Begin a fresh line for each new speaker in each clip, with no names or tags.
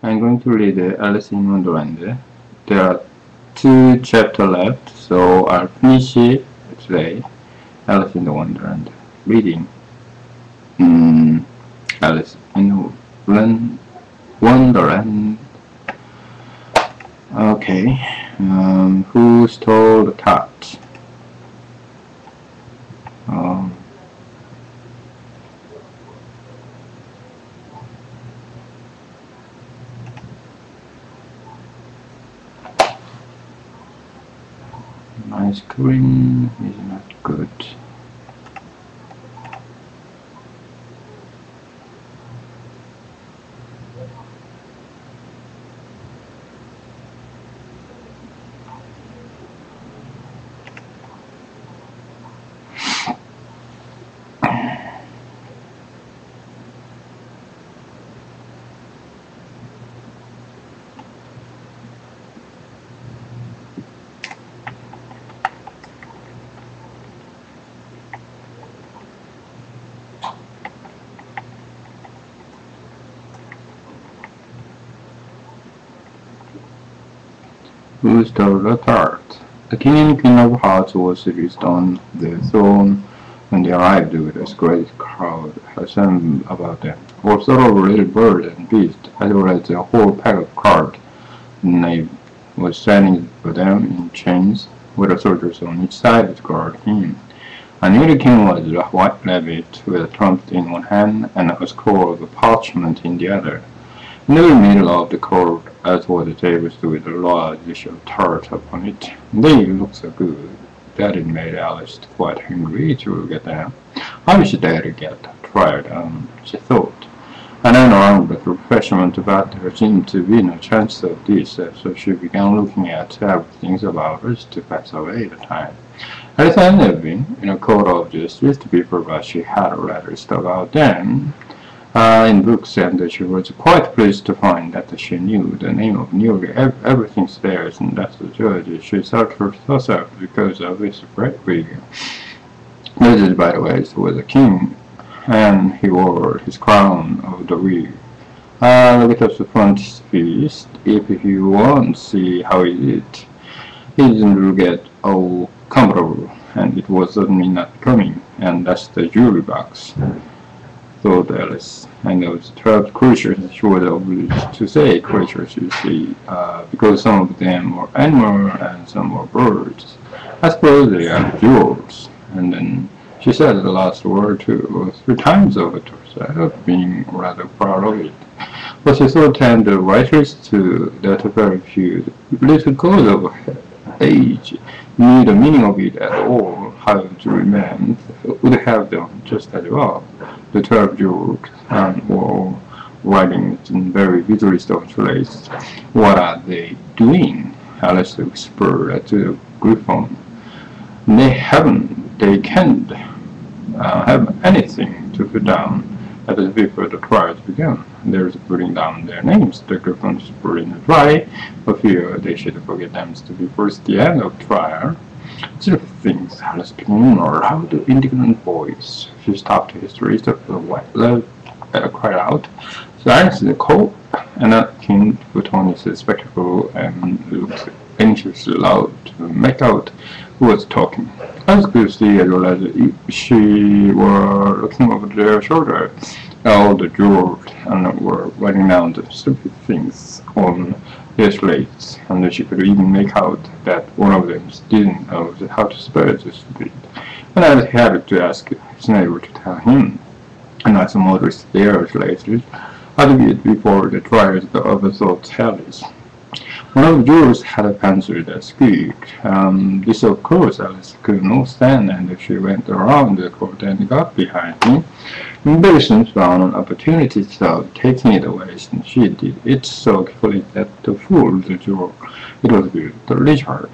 I'm going to read Alice in Wonderland. There are 2 chapters left, so I'll finish it today. Alice in the Wonderland. Reading. Alice in Wonderland. Okay. Who stole the cat? My screen is not good. Who stole the tart? The king and queen of hearts was seated on the throne when they arrived with a great crowd assembled about them, all sort of little birds and beasts, as well as a whole pack of cards. The knave was standing for them in chains, with the soldiers on each side to guard him. I knew the king was a white rabbit with a trumpet in one hand and a scroll of parchment in the other. In the middle of the court, as was a table with a large dish of tart upon it. They looked so good that it made Alice quite hungry to get them. I wish they'd get tried, she thought. I ran around with refreshment, but there seemed to be no chance of this, so she began looking at everything about us to pass away the time. Alice had never been in a court of justice before, but she had read stuff about them in books, and she was quite pleased to find that she knew the name of nearly everything there, and that the judge she thought herself because of his great wig. This, by the way, was a king, and he wore his crown of the wig. Look at the front piece if you want to see how it is. He didn't get all comfortable, and it was certainly not coming, and that's the jewelry box, thought Alice. And those 12 creatures, she was obliged to say creatures, you see, because some of them were animals and some were birds. I suppose they are jewels. And then she said the last word 2 or 3 times over to herself, being rather proud of it. But she thought and the writers too that very few little cause of age knew the meaning of it at all, how to remain would have done just as well. The 12 jewels were writing in very visually translated. What are they doing? Alice whispered to the griffon. They can't have anything to put down at the before the trials began. There's putting down their names. The griffons were in the dry, for fear they should forget them before the end of the trial. Sort of things, Alice became in a loud, indignant voice. She stopped his race of the white love, cried out, "Silence the cold!" And the king put on his spectacles and looked anxiously loud to make out who was talking. Alice could see as well as if she were looking over their shoulder. All the jewels were writing down the stupid things on their slates, and she could even make out that one of them didn't know how to spell the stupid. And Alice had to ask his neighbor to tell him. And as some others their slates, albeit before the trials the other thought Alice. One of the jewels had a pencil that squeaked. This of course Alice could not stand, and she went around the court and got behind him. And very soon found an opportunity of taking it away, and she did it so carefully that to fool the jewel, it was Richard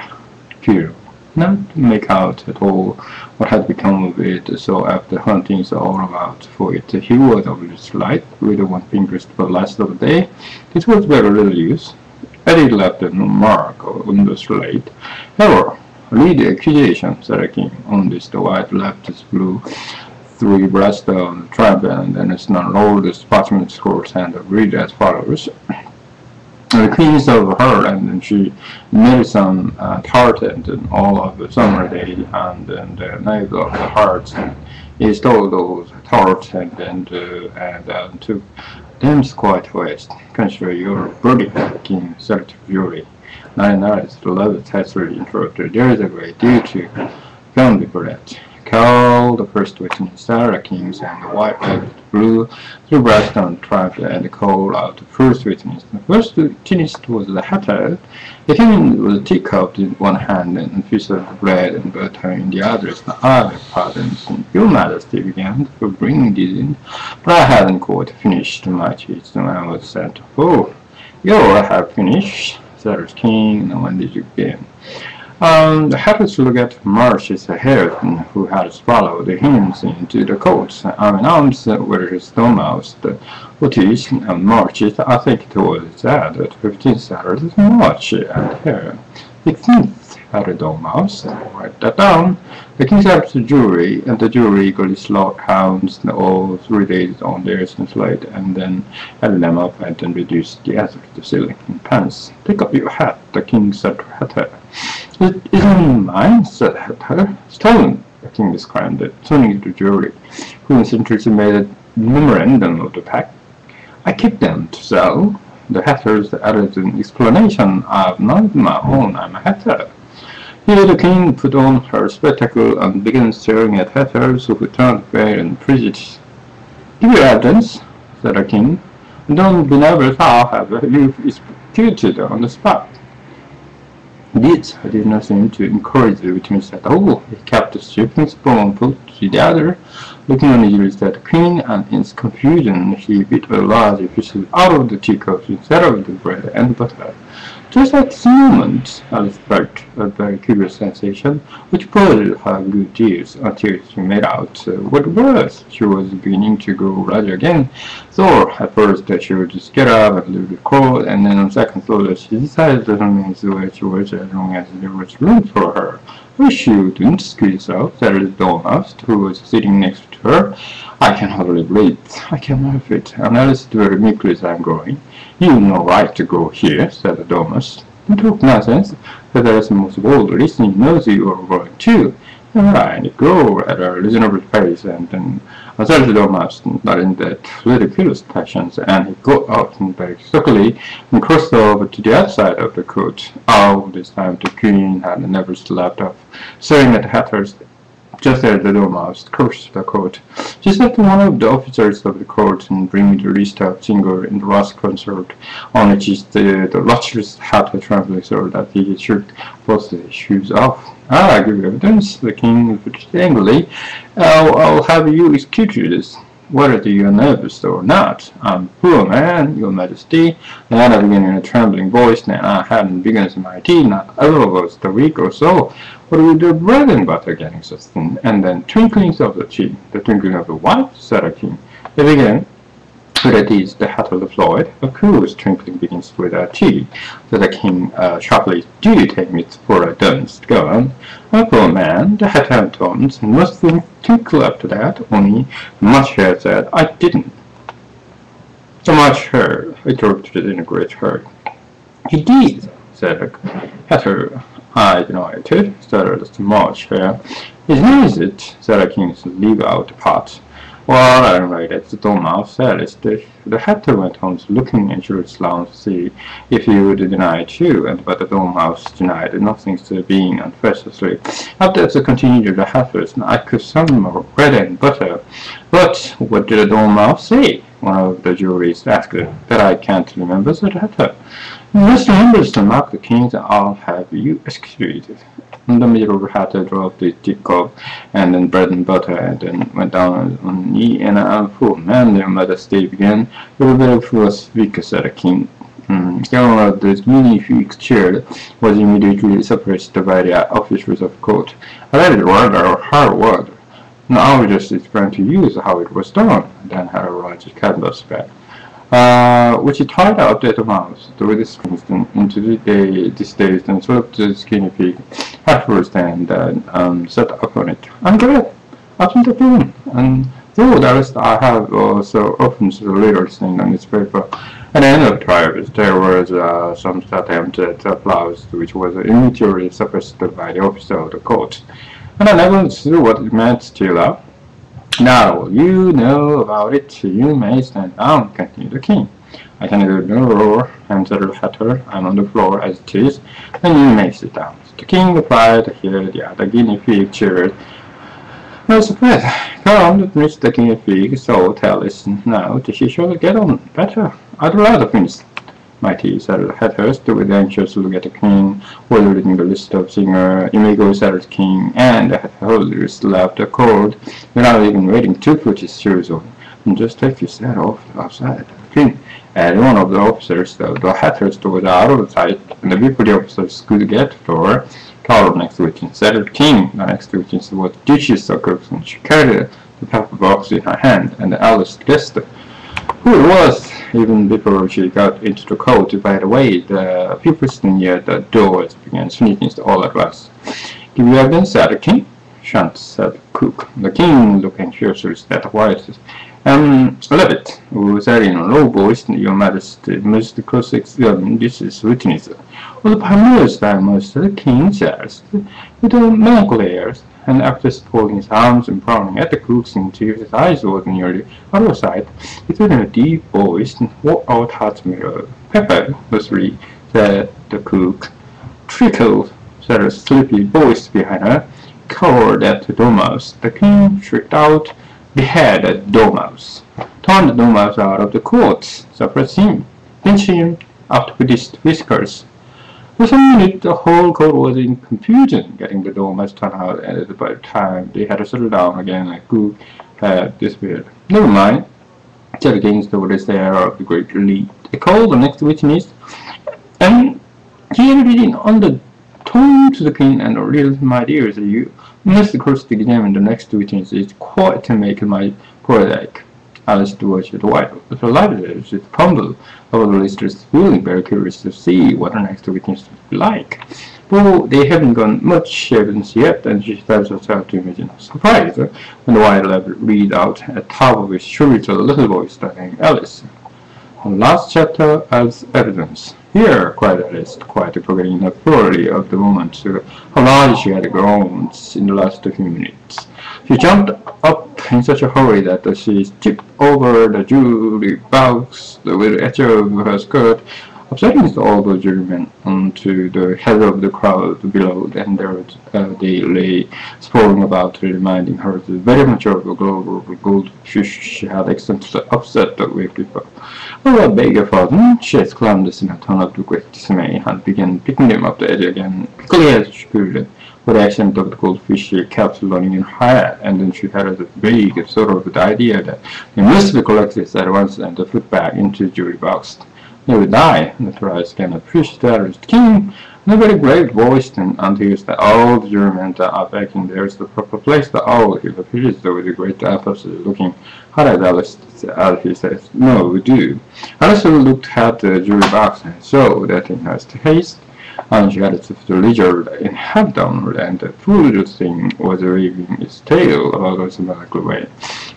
Peel. Not to make out at all what had become of it, so after hunting all about for it, he was obviously light with one finger for the last of the day. It was very little use. Eddie left no mark on the slate. However, read the accusation, said the king. On this the white left his blue 3 breast on the trap, and then it's not all the parchment scrolls and read as follows. The queen served her, and then she made some tart, and then all of the summer day, and then the night of the hearts, and he stole those tarts, and took them quite west. Consider your body, king said to Fury. Nine eyes, the love has really interrupted. There is a great deal to come before that. Call the first witness, Sarah Kings, and the white light blew through Braxton tried and called out the first witness. The first witness was the hatter. He came with a teacup in one hand and a piece of bread and butter in the other. I beg pardon, your majesty began to bring this in, but I hadn't quite finished my cheese when I was sent. Oh, you have finished, said the king, and when did you begin? The hatters looked at March's Harrington, who had swallowed him into the coat. Announced where his Dormouse, the British and Marches, I think it was said that 15 Saturdays March and here. 16th had Dormouse. Write that down. The king said to the jury, and the jury eagerly slaughtered hounds all 3 days on their slate, and then held them up and then reduced the answer to ceiling in pence. Take up your hat, the king said to Hatter. It isn't mine, said Hatter. Stolen, the king described it, turning to the jury, who instantly made a memorandum of the pact. I keep them to sell. The hatters added an explanation. I've none my own, I'm a hatter. Here the king put on her spectacle and began staring at hatters who turned pale and frigid. Give your evidence, said the king. Don't be nervous, I'll have you executed on the spot. This did not seem to encourage the witness at all. He kept the stripping spoon put to the other, looking uneasily at the queen, and in his confusion he bit a large piece out of the teacup instead of the bread and butter. Just at this moment, Alice felt a very curious sensation, which bothered her a good deal until she made out what it was. She was beginning to grow larger again, so at first she would just get up and leave the court, and then on second thought she decided to remain the way she was as long as there was room for her. But she wouldn't squeeze out, said the Dormouse, who was sitting next to her. I can hardly breathe. I cannot fit. And Alice very meekly as I'm going. You've no right to go here, said the Dormouse. Don't talk nonsense, said Alice most boldly. Listening knows you are going too. Right, go at a reasonable pace, and then said the Dormouse, not in that ridiculous fashion, and he got out very quickly and crossed over to the other side of the court. All this time the queen had never slept off, staring at the hatters. Just as the Dormouse crossed the court, she said to one of the officers of the court and bring me the list of singer in the last concert, on which the luckless hatter trembling so that he shook both his shoes off. I give you evidence, the king repeated angrily. I'll have you executed, whether you are nervous or not. I'm a poor man, your majesty. And I began in a trembling voice, and I hadn't begun my tea, not over a week or so. What will the bread and butter getting such thing? And then twinklings of the tea. The twinkling of the what? Said the king. They began. But it is the hatter replied. Of course, twinkling begins with a T, said the king sharply. Do you take me for a dunce? Go on. A poor man, the hatter tones, must twinkle after that, only much hair said, I didn't. So much hair, interrupted in a great hurry. He did, said the hatter. I deny it, said the much hair. It's nice it, said the king, leave out the pot. Well, I don't that's the Dormouse said. The hatter went on looking into his lounge to see if he would deny it too, but the Dormouse denied nothing to being unfaciously. After that continued the hatters, I could some more bread and butter. But what did the Dormouse say? One of the juries asked. That I can't remember, said the hatter. You must remember to mark the king, and I'll have you executed. In the middle of the hatter dropped the teacup, and then bread and butter, and then went down on one knee, and a poor man, their majesty began. Your very first speaker, said the king. However, the unique chair was immediately separated by the officers of the court. I read it rather hard word. Now I will just explain to you how it was done. Then had a large canvas bag, which he tied out at the mouth with the strings into the stage and swept the skinny pig afterwards and set up on it. I'm glad, up in the room, and though the rest I have also often the little thing on this paper. At the end of the private. There was some attempt at applause, which was immediately suppressed by the officer of the court. And I never knew what it meant till now you know about it. You may stand down, continued the king. I can do no roar, answered the hatter. I'm on the floor as it is, and you may sit down. The king replied. Here the other guinea pig cheered. No surprise. Come, Mr. Guinea Pig, so tell us now that she shall get on better. I'd rather finish my tea, said the Hathurst, with an anxious look at the king, while reading the list of singer. You may go, said the king, and the Hathurst left the court without even waiting to put his shoes on. And just take your set off outside. The king and one of the officers, the Hathurst, was out of sight, and the people the officers could get to her. Carol next to it, said the king. The next to it was dishes of cooks, and she carried the paper box in her hand, and the eldest guessed who it was even before she got into the court. By the way, the people sitting near the doors began sneaking all at once. Give you evidence, said the king. Shan't, said the cook. The king looked anxiously at the white. Levitt, who said in a low voice, Your Majesty must cross-examine this witness. Well, most I must, the king says, with a melancholy air, and after folding his arms and frowning at the cook until his eyes were nearly out of sight, he said in a deep voice, What out heart mirror? Pepper, Leslie, said the cook. Trickle, said a sleepy voice behind her, cowered at the dormouse. The king shrieked out, Behead the dormouse. Turn the dormouse out of the court, suppress him, pinch him up with his whiskers. For some minutes the whole court was in confusion, getting the dormouse turned out, and by the time they had to settle down again, the cook had disappeared. Never mind, said the king, with the air of the great relief. They called the next witness, and he read in undertone to the king, and real my dears, you must cross-examine the next witness. It's quite to make my poor ache. Alice watched the white library with crumble over the listeners, feeling very curious to see what the next witness would be like. But they haven't got much evidence yet, and she tells herself to imagine her surprise when the white library read out at top of his shrill little voice named Alice. The last chapter as evidence. Here, cried Alice, quite forgetting the fury of the moment, how large she had grown in the last few minutes. She jumped up in such a hurry that she tipped over the jury box with the edge of her skirt, upsetting all the jurymen onto the head of the crowd below, and there they lay sprawling about, reminding her very much of the goldfish she had accidentally upset the week before. Oh, I beg your pardon, she exclaimed in a tone of great dismay, and began picking them up the edge again, quickly as she could. With the accent of the goldfish she kept learning in her head, and then she had a vague sort of idea that they must be collected at once and put back into the jury box. They would die, notarized cannot preach the king, in a very grave voice, and until that all the jurymen are back in there's the proper place, the owl, he repeated with a great emphasis, looking hard at Alice, as he says, No, we do. Alice looked at the jury box and saw that in her haste, and she had the ledger in half downward, and the foolish thing was waving its tail about a symmetrical way.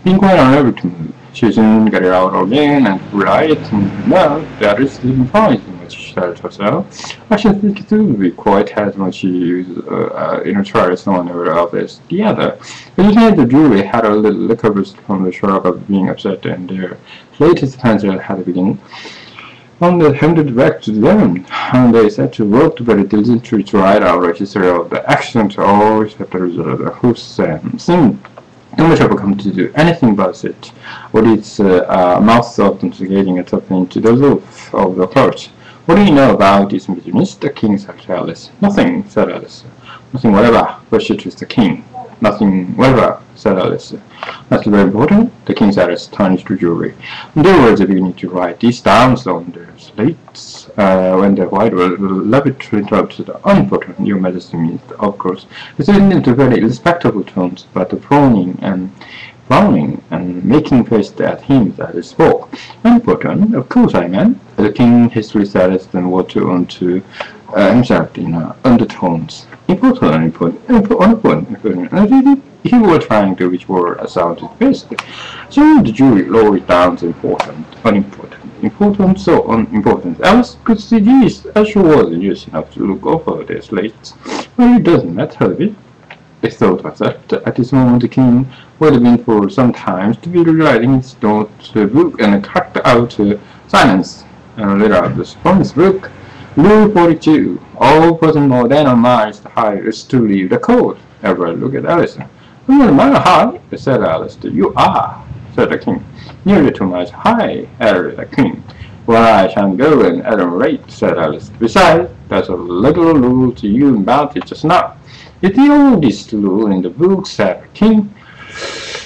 Being quite unable to move, she soon got it out again and right, and now that is even fine, she said herself. I should think it would be quite as much use in a trial as one of as the other. But the jury had a little recovered from the shock of being upset, and their latest pencil had begun. And they handed back to them, and they set to work very diligently to write out a history of the action to all chapters of the whose seemed too much of a come to do anything but it, with its mouth soft and getting it up into the roof of the court. What do you know about this business? The king said to Alice. Nothing, said Alice. Nothing whatever, questioned the king. Nothing whatever, said Alice. That's very important, the king said as turning to the jury. And they were beginning to write these down on their slates, when the white Levitt interrupted. Unimportant, your majesty means, of course. He said into very respectable tones, but frowning and making face at him as he spoke. Unimportant, of course I meant. The king hastily said as then what on to himself in undertones. Important. He was trying to which word sounded best. So the jury lowered it down to important, unimportant. important, so unimportant. Alice could see this, as she wasn't used enough to look over their slates. Well, it doesn't matter a bit. The thought was that at this moment the king would have been for some time to be rewriting his notebook and cracked out silence and read out from his book. Rule 42. All person more than a mile high is to leave the court. Everyone looked at Alice. "Well, a mile high," said Alice. "You are," said the king. "Nearly 2 miles high," added the king. "Well, I shan't go at a rate," said Alice. "Besides, there's a little rule to you about it just now." "It's the oldest rule in the book," said the king.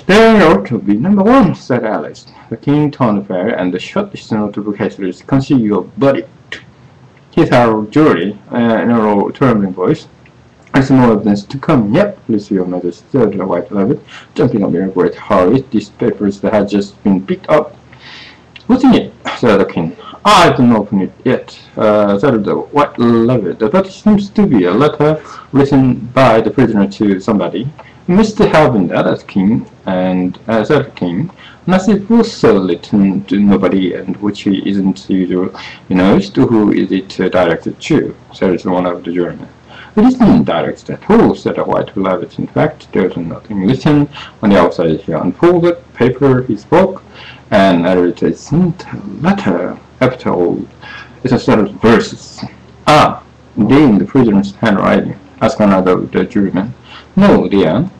"There ought to be number 1, said Alice. The king turned fair and shut his notebook hastily. "Conceal your verdict," he told jury in a low, trembling voice. "There's no evidence to come yet, please, your majesty," said the white rabbit, jumping up in a great hurry. "These papers that had just been picked up." "What's in it?" said the king. "I don't open it yet," said the white rabbit, "but it seems to be a letter written by the prisoner to somebody. Mr. Having that as king, and said the king, unless it was written to nobody, and which he isn't usual, knows to who is it directed to," said one of the jurymen. "It isn't directed at all," said the white rabbit. "In fact, there's nothing written on the outside." He unfolded paper he spoke, and it isn't a letter after all. It's a set of verses. "Ah, they in the prisoner's handwriting?" asked another of the jurymen. "No, they aren't,"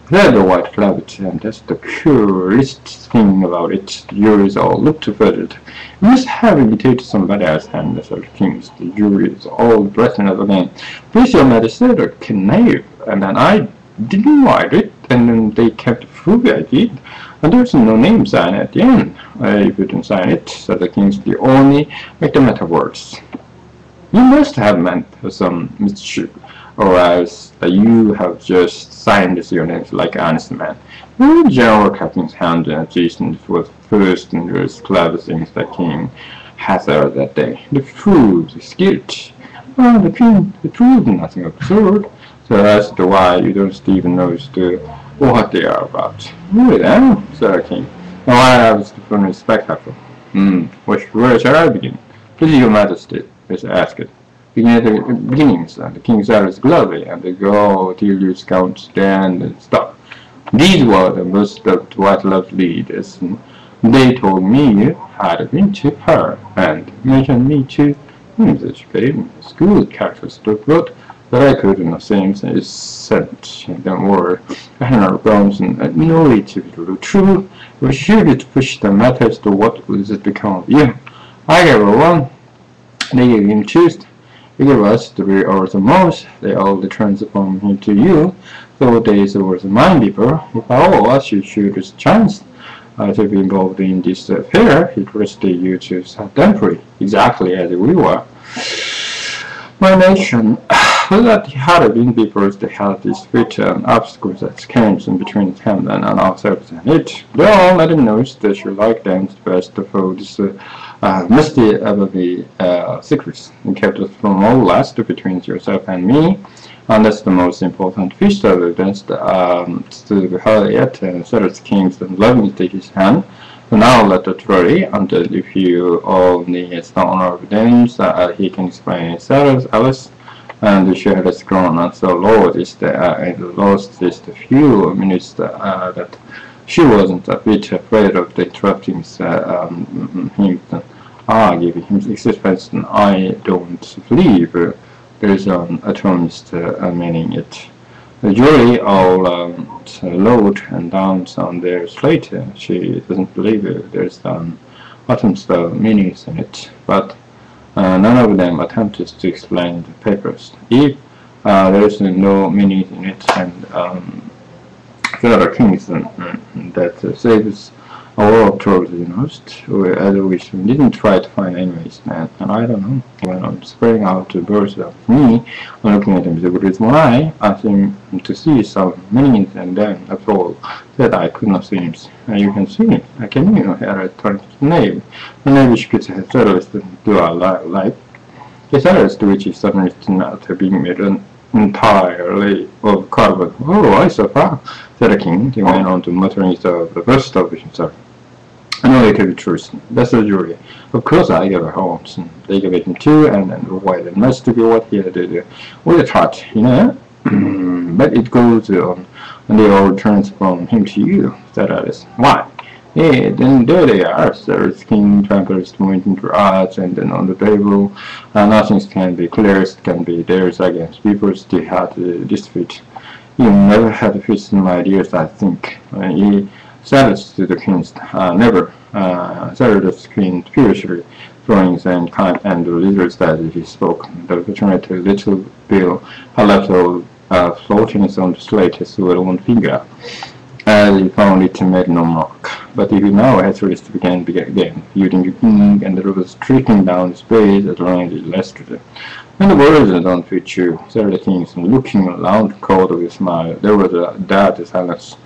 said the white rabbit, "and that's the curiousest thing about it." The juries all looked puzzled. "You must have imitated somebody else," and said the king. The juries all dressing up again. "Please, your majesty," said the knave, "and then I didn't write it, and then they kept proof I did. And there's no name sign at the end." "If you didn't sign it," said the king, "they only make the matter worse. You must have meant some mischief, or else you have just signed your names like an honest man." The general captain's hand and Jason was first and the clever things the king had heard that day. "The proof is guilt." "Well, the king, the proof is nothing absurd." "So that's the why you don't even know what they are about." "Really then," said the king. "Now I have a spectacle." Where shall I begin?" "Please, your majesty," he asked. "Begin at the beginning," said the king. "Said gladly, and go till you count then and stop." These were the most of what love leaders. They told me you had been to her, and mentioned me to that she gave me school characters to wrote that I could not sing is sent. Don't worry, I had no grounds and no way to be true. It was surely to push the matters to what would it become of you. I gave her 1. They gave him 2. You gave us 3 or the most. They all returns upon him to you. So days was mine deeper. If all of us you should chance to be involved in this affair, it trusted you to set them free, exactly as we were. My nation, that had been because they had this great obstacles that came in between them and ourselves and it. They all let him know that you like them the best of all this must ever be secrets and kept us from all last between yourself and me. And that's the most important piece of evidence to be heard yet. Said the king and let me take his hand. So now let it vary until if you all need some honor of evidence, he can explain himself, Alice, and she has grown and so lost just a few minutes that she wasn't a bit afraid of the interrupting him. Giving him existence, and I don't believe there is an atomistic meaning it. The jury all load and down on their slate. She doesn't believe there's an atomistic meaning in it, but none of them attempted to explain the papers. If there is no meaning in it, and there are things that saves a lot of trouble, as which we didn't try to find anyways, and I don't know, when I'm spreading out the birds of me, I'm looking at them with this one eye, I seem to see some meaning, and then after all, that I could not see him. You can see him, I can, here I turn to the nave. The nave she could have terrorist do our life. The terrorist which is suddenly not being made entirely of carbon. Oh, I so far, said the king. He went on to muttering the burst of himself. I know it to be truth. That's the jury. Of course, I gave her homes. They gave it too, and why it must be what he did with the chart, But it goes on, and they all turns from him to you, said Alice. Why? Yeah, then there they are, Sir King Trampers pointing to us, and then on the table, nothing can be clearest, can be theirs against people's they had this feat. You never had a feast in my ears, I think. He said it to the kings, never, said the king furiously, throwing and kind and the leaders that he spoke. The fortunate little bill had left floating on the slate with one finger, as he found it made no mark. But he now had to begin again, using the king, and there was streaking down the space at range yesterday. And the words don't fit you, said the king, looking around cold with a smile. There was a dead silence.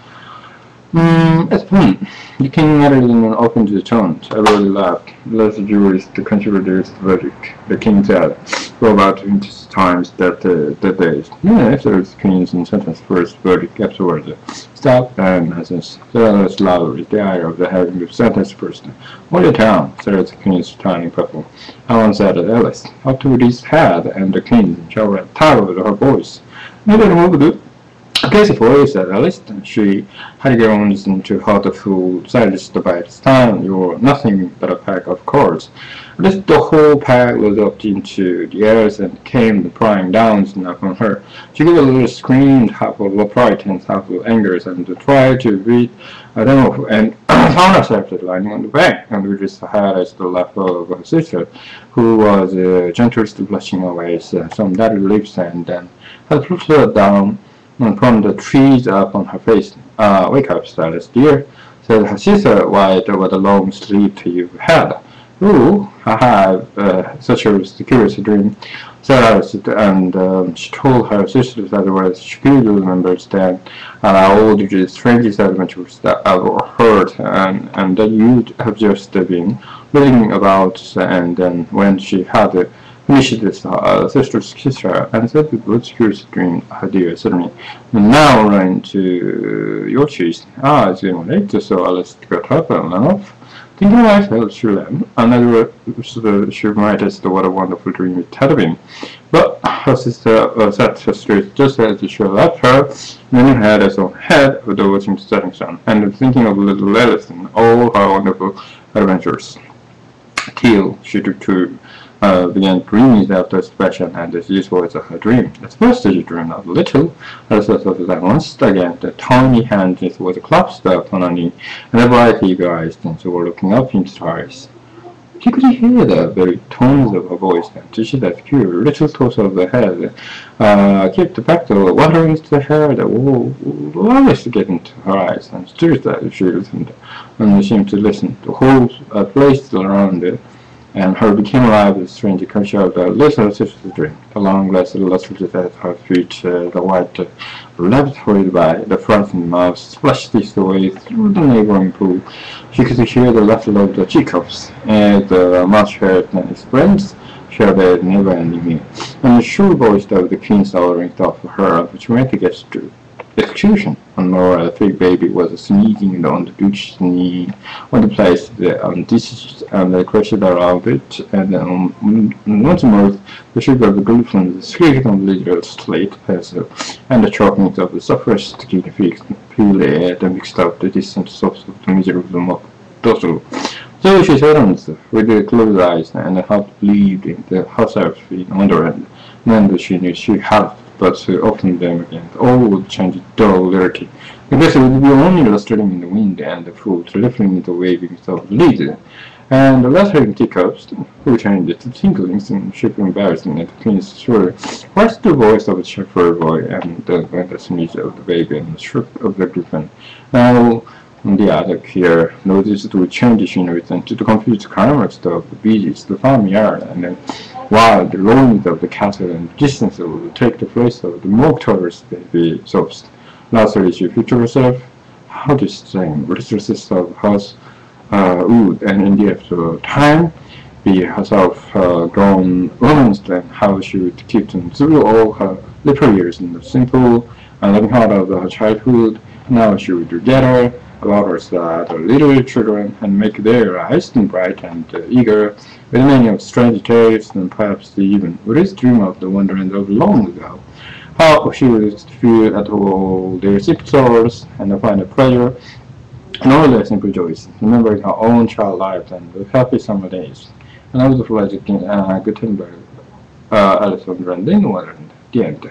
It's fun. The king added in an open to the tones. Everybody laughed. Let the jurors, the contributors, the verdict. The king said, for about 20 times that days. Yeah, after the king's sentence first, verdict afterwards. Stop and nonsense. Said Alice loudly, the air of the having the sentence first. What a town, said the king's turning purple. I once said Alice, up to this head, and the king shall have tired of her voice. I don't know what to do. Casey voice said Alice, she had grown into how the fool silenced by this time. You were nothing but a pack of cards. The whole pack was up into the air and came prying down upon her. She gave a little scream, half of pride and half of anger, and tried to beat them off, and found herself lying on the bank, and we just had as the lap of her sister, who was gentlest blushing away some deadly lips, and then had put her down from the trees up on her face. Wake up, Silas, dear, said her sister. Why, what a long sleep you've had. Ooh, I have such a curious dream, said Alice, and she told her sister that was she could remember then all the strangest adventures that I've heard, and that you have just been reading about, and then when she had finished this sister's kiss her, and said it was curious dream, dear, suddenly. And now run to your cheese. It's getting late, so Alice got up and ran off. Thinking myself, she ran, and she reminded what a wonderful dream it had been. But her sister sat straight just as she left her, leaning her head as on head of the watching setting sun, and thinking of little Alice and all her wonderful adventures. Till she took to began dreaming that the expression, and this was her dream. At first she dreamed of little, as that once again the tiny hand was clasped upon her knee, and the bright eager eyes were looking up into her eyes. She could hear the very tones of her voice, and she that pure little toss of the head kept back the water into the hair that will always get into her eyes, and stirred that she listened, and seemed to listen. The whole place around it and her became alive with a strange culture of the little sister's dream. The long lasted lustrous at her feet, the white leapt hurried by, the frightened mouse splashed its way through the neighboring pool. She could hear the laughter of the teacups, and the mouse heard and its friends shared a never-ending meal, and the shrill voice of the king's hollering off her, which went to get to execution. And Nora, the big baby, was sneezing on the Duke's knee on the place, the dishes and the crushed around it, and once more the sugar of the glucose, the squeaking of the little slate pencil, and the choking of the softest skin peel the mixed up the distant source of the miserable dorsal. So she sat on with the closed eyes and half believed in the herself in wonderland. Then she knew she had but to open them again, all would change dull dirty. I guess it would be only illustrating in the wind and the fruit rippling in the wavings of the leaves, and the lattering teacups, who changed to tinklings and shivering embarrassing at the king's shoulder. What's the voice of the shepherd boy and the sneeze of the baby and the shriek of the griffin? Now, the other here noticed the change in return to the confused climax of the bees, the farmyard, and then while the roaring of the cattle and distance will take the place of the more towards baby sobs. Lastly, she pictured herself how this same restlessness of house would, and in the after time, be herself grown romanced, and how she would keep them through all her little years in the simple and loving heart of her childhood, Now she would gather about her the little children and make their eyes bright and eager with many of strange tales, and perhaps even would dream of the wonderland of long ago. How she would feel at all their simple sorrows and find a pleasure in all their simple joys, remembering her own child life and the happy summer days. And I was fledgling Gutenberg, Alexander and then Wonderland. The end.